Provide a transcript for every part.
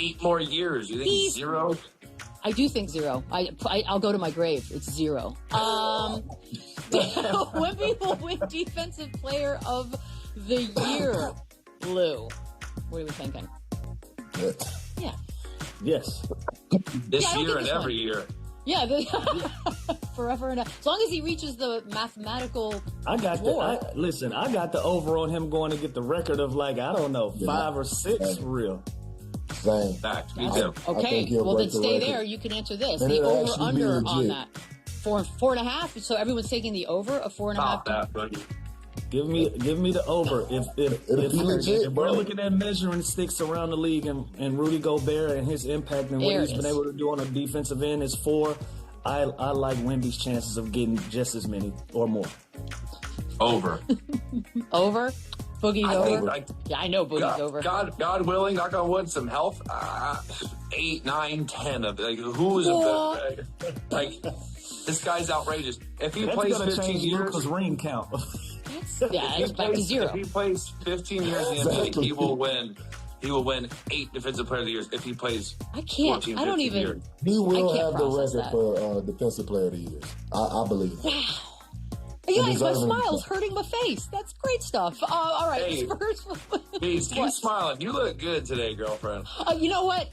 8 more years. You think He's 0? I do think 0. I'll go to my grave. It's 0. Wemby will win Defensive Player of the Year. Lou, what are we thinking? Yeah. Yes. This year and every year. Yeah, forever and ever. As long as he reaches the mathematical floor. Listen, I got the over on him going to get the record of 5 or 6 for real. Same. Fact. Me too. Okay, well then stay there. You can answer this. The over-under on that. 4.5. So everyone's taking the over of 4.5. Stop that, buddy. Give me the over. If we're looking at measuring sticks around the league and Rudy Gobert and his impact and what he's been able to do on the defensive end is 4, I like Wemby's chances of getting just as many or more. Over. Over? Boogie's over? I know Boogie's over. God willing, knock on wood, some health. 8, 9, 10 of it. Who is this guy's outrageous. If he plays 15 years, because ring count. It's back to 0. If he plays 15 years in the NBA, he will win. He will win 8 Defensive Player of the Year if he plays. I can't. 14, I don't even. years. He will have the record for Defensive Player of the Year. I believe. Wow. Yeah, my smile's hurting my face. That's great stuff. All right, hey, Spurs. Keep smiling. You look good today, girlfriend. You know what?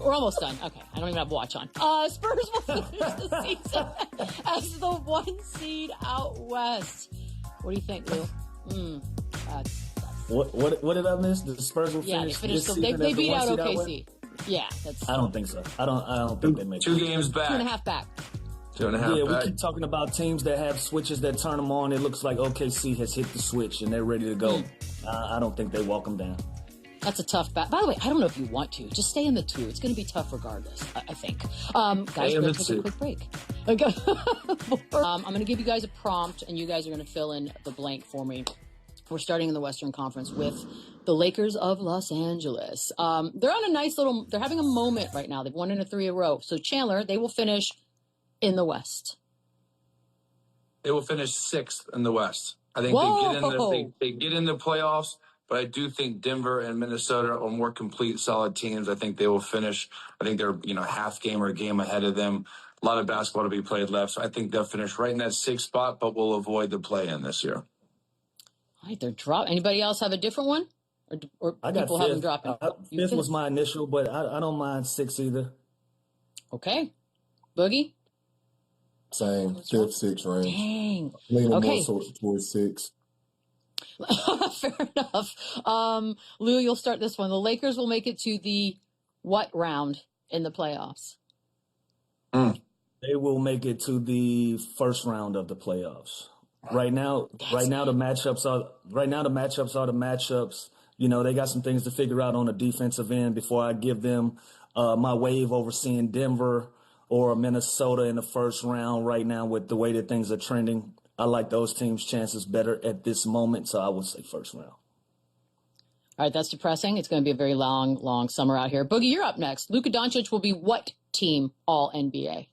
We're almost done. Okay, I don't even have a watch on. Spurs will finish the season as the 1 seed out west. What do you think, Lou? What did I miss? The Spurs will finish. They beat out OKC. Yeah, I don't think so. I don't think they make 2 games back. 2.5 back. 2.5 back. we keep talking about teams that have switches that turn them on. It looks like OKC has hit the switch and they're ready to go. I don't think they walk them down. That's a tough bat. By the way, I don't know if you want to. Just stay in the 2. It's going to be tough regardless, I think. Guys, we're going to take a quick break. Okay. I'm going to give you guys a prompt, and you guys are going to fill in the blank for me. We're starting in the Western Conference with the Lakers of Los Angeles. They're on a nice little – they're having a moment right now. They've won in 3 in a row. So, Chandler, they will finish in the West. They will finish 6th in the West. I think they get in the playoffs. But I do think Denver and Minnesota are more complete, solid teams. I think they will finish. I think they're, half game or a game ahead of them. A lot of basketball to be played left. So I think they'll finish right in that 6th spot, but we'll avoid the play-in this year. All right, they're dropped. Anybody else have a different one? Or I got people have them dropping? 5th was my initial, but I don't mind 6 either. Okay. Boogie? Same. 5th, 6th range. Dang. Leaning more towards 6. Fair enough. Lou, you'll start this one. The Lakers will make it to the what round in the playoffs? They will make it to the first round of the playoffs. Right now the matchups are the matchups. They got some things to figure out on the defensive end before I give them my wave over seeing Denver or Minnesota in the first round right now with the way that things are trending. I like those teams' chances better at this moment, so I would say first round. All right, that's depressing. It's going to be a very long summer out here. Boogie, you're up next. Luka Doncic will be what team All-NBA?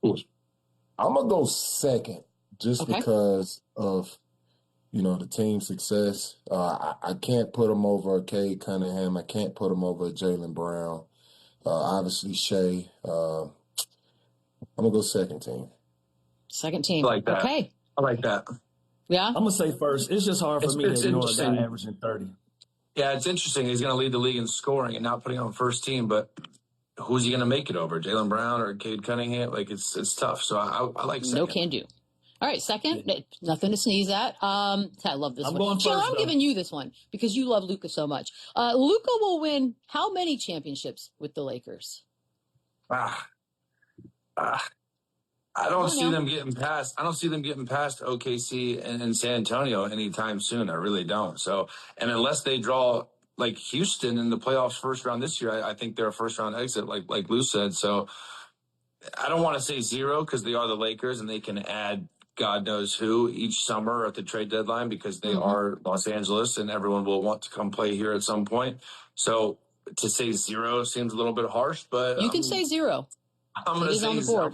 I'm going to go second just because of, the team's success. I can't put him over Cade Cunningham. I can't put him over Jaylen Brown. Obviously, Shea. I'm going to go second team. Second team. I like that. Okay. I like that. Yeah? I'm going to say first. It's just hard for me to ignore a guy averaging 30. Yeah, it's interesting. He's going to lead the league in scoring and not putting on first team, but who's he going to make it over? Jaylen Brown or Cade Cunningham? It's tough. So I like second. No can do. All right, second. Nothing to sneeze at. I love this one. Going Jill, first, I'm giving you this one because you love Luka so much. Luka will win how many championships with the Lakers? I don't see them getting past. I don't see them getting past OKC and San Antonio anytime soon. I really don't. So, and unless they draw like Houston in the playoffs first round this year, I think they're a first round exit, like Lou said. So, I don't want to say 0 because they are the Lakers and they can add God knows who each summer at the trade deadline because they are Los Angeles and everyone will want to come play here at some point. So, to say 0 seems a little bit harsh, but you can say 0. I'm going to say 0.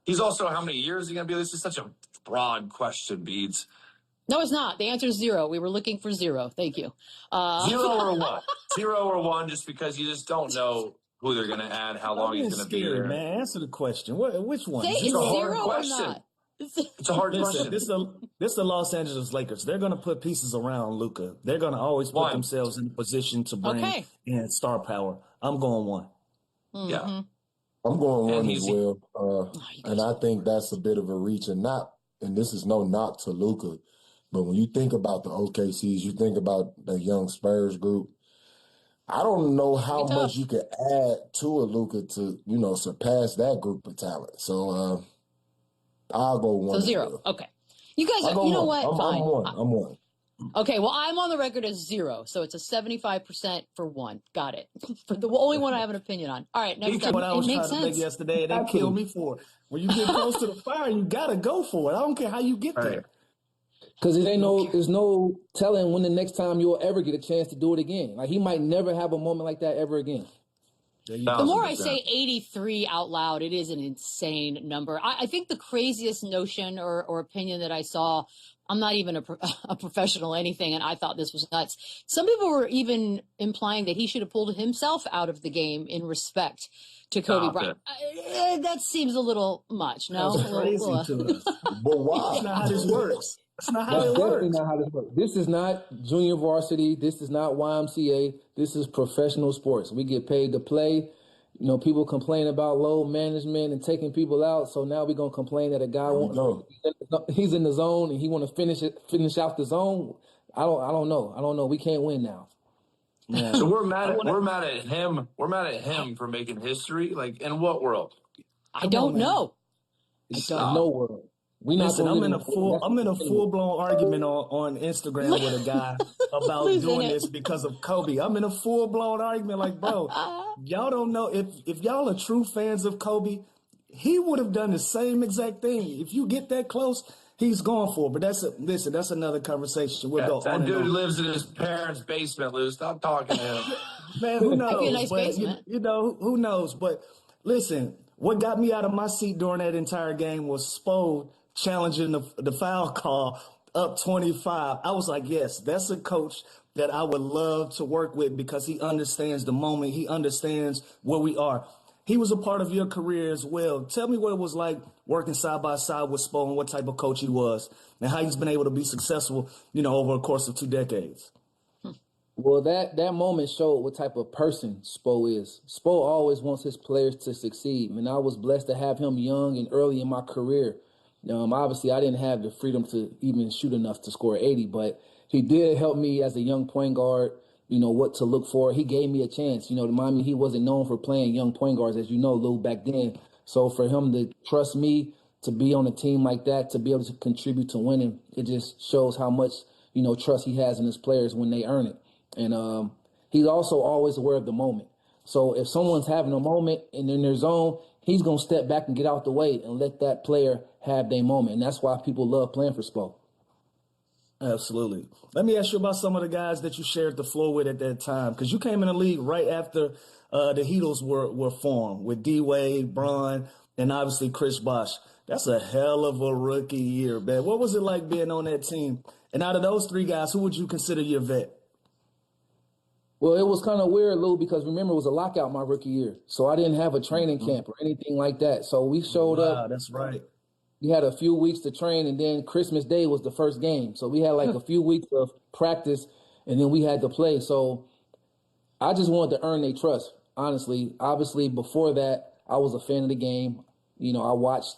He's also, how many years is he going to be? This is such a broad question, Beads. No, it's not. The answer is 0. We were looking for 0. Thank you. 0 or 1? 0 or 1, just because you just don't know who they're going to add, how long he's going to be there. Man, answer the question. Which one? It's a hard 0 question. or not? It's a hard question. This is the Los Angeles Lakers. They're going to put pieces around Luka. They're going to always put themselves in a position to bring in star power. I'm going 1. Mm-hmm. Yeah. I'm going 1 as well. And I think that's a bit of a reach. And this is no knock to Luka, but when you think about the OKCs, you think about the young Spurs group, I don't know how much you could add to a Luka to, surpass that group of talent. So I'll go 1. So 0. Okay. You guys, you know what? I'm 1. Okay, well, I'm on the record as 0, so it's a 75% for 1. Got it. For the only one I have an opinion on. All right, next up. What I was trying to make yesterday, and they killed me for it. When you get close to the fire, you got to go for it. I don't care how you get there. Because there's no telling when the next time you'll ever get a chance to do it again. Like, he might never have a moment like that ever again. The more I say 83 out loud, it is an insane number. I think the craziest notion or opinion that I saw, I'm not even a professional anything, and I thought this was nuts. Some people were even implying that he should have pulled himself out of the game in respect to Kobe Bryant. That seems a little much, no? That's crazy to us. But why? That's not how this works. That's not how it works. Definitely not how this works. This is not junior varsity. This is not YMCA. This is professional sports. We get paid to play. People complain about low management and taking people out. So now we're gonna complain that a guy he's in the zone and he want to finish out the zone. I don't know. We can't win now. Yeah. So we're mad at him. We're mad at him for making history. Like, in what world? I don't know. No world. I'm in a full blown argument on Instagram with a guy about doing this because of Kobe. I'm in a full blown argument, like, bro, y'all don't know if y'all are true fans of Kobe, he would have done the same exact thing. If you get that close, he's going for it. But that's another conversation. We'll go on. That dude lives in his parents' basement, Lou. Stop talking to him. Man, who knows? That'd be a nice basement. Who knows? But listen, what got me out of my seat during that entire game was Spo challenging the foul call up 25. I was like, yes, that's a coach that I would love to work with because he understands the moment. He understands where we are. He was a part of your career as well. Tell me what it was like working side by side with Spo and what type of coach he was and how he's been able to be successful, over a course of 2 decades. Well, that moment showed what type of person Spo is. Spo always wants his players to succeed, and I was blessed to have him young and early in my career. Obviously, I didn't have the freedom to even shoot enough to score 80, but he did help me as a young point guard, what to look for. He gave me a chance. To remind me, he wasn't known for playing young point guards, as you know, Lou, back then. So for him to trust me to be on a team like that, to be able to contribute to winning, it just shows how much, trust he has in his players when they earn it. And he's also always aware of the moment. So if someone's having a moment and in their zone, he's going to step back and get out the way and let that player have their moment. And that's why people love playing for Spo. Absolutely. Let me ask you about some of the guys that you shared the floor with at that time, because you came in the league right after the Heatles were formed with D-Wade, Bron, and obviously Chris Bosh. That's a hell of a rookie year, man. What was it like being on that team? And out of those 3 guys, who would you consider your vet? Well, it was kind of weird, Lou, because remember, it was a lockout my rookie year. So I didn't have a training camp or anything like that. So we showed up. Wow, that's right. We had a few weeks to train, and then Christmas Day was the first game. So we had like a few weeks of practice, and then we had to play. So I just wanted to earn their trust, honestly. Obviously, before that, I was a fan of the game. I watched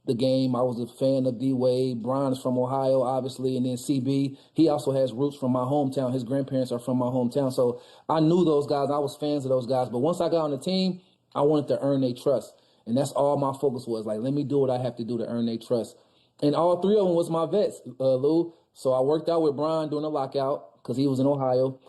the game. I was a fan of D-Wade. Bron is from Ohio, obviously, and then CB. He also has roots from my hometown. His grandparents are from my hometown. So I knew those guys. I was fans of those guys. But once I got on the team, I wanted to earn their trust. And that's all my focus was. Like, let me do what I have to do to earn their trust. And all 3 of them was my vets, Lou. So I worked out with Bron during the lockout because he was in Ohio.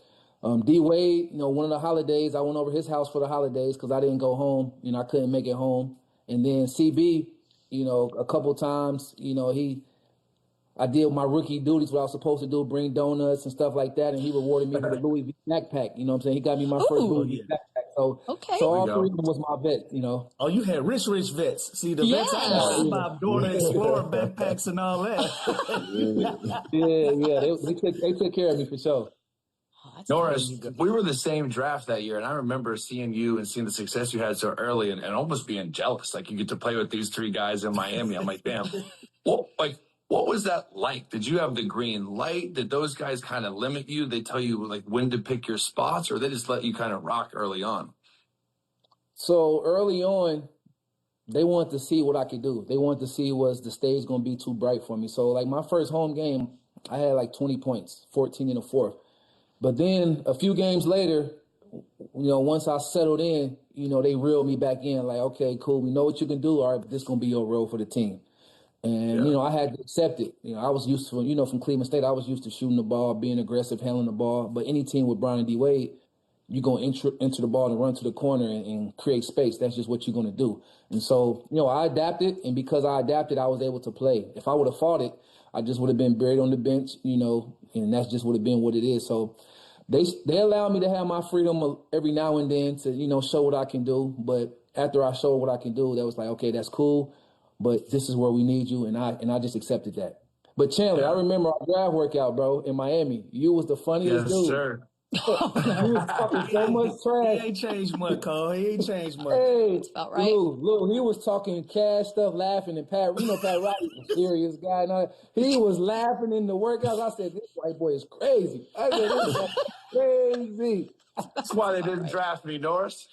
D-Wade, one of the holidays, I went over his house for the holidays because I didn't go home. I couldn't make it home. And then CB, a couple times, I did my rookie duties, what I was supposed to do, bring donuts and stuff like that, and he rewarded me with a Louis V backpack. You know what I'm saying? He got me my first Louis V backpack. So all three of them was my vet, you know. Oh, you had rich vets. See, the vets I know is about Dora the Explorer backpacks and all that. They took care of me for sure. Norris, we were the same draft that year, and I remember seeing you and seeing the success you had so early and almost being jealous. Like, you get to play with these three guys in Miami. I'm like, damn. What was that like? Did you have the green light? Did those guys kind of limit you? They tell you, like, when to pick your spots, or they just let you kind of rock early on? So early on, they wanted to see what I could do. They wanted to see was the stage going to be too bright for me. So, like, my first home game, I had, like, 20 points, 14 in the fourth. But then a few games later, you know, once I settled in, you know, they reeled me back in. Like, okay, cool, we know what you can do. All right, this is going to be your role for the team. And, you know, I had to accept it. You know, I was used to, you know, from Cleveland State, I was used to shooting the ball, being aggressive, handling the ball. But any team with Brian and D. Wade, you're going to enter the ball and run to the corner and create space. That's just what you're going to do. And so, you know, I adapted. And because I adapted, I was able to play. If I would have fought it, I just would have been buried on the bench, you know, and that's just would have been what it is. So they allowed me to have my freedom every now and then to, you know, show what I can do. But after I showed what I can do, that was like, okay, that's cool. But this is where we need you, and I just accepted that. But Chandler, I remember our draft workout, bro, in Miami. You was the funniest dude. Sir. You was talking so much trash. He ain't changed much, Cole. He ain't changed much. Hey, that's about right. Lou, he was talking cash stuff, laughing, and Pat Riley's a serious guy. And he was laughing in the workouts. I said, this white boy is crazy. I said, this is crazy. That's why they didn't draft me, Norris.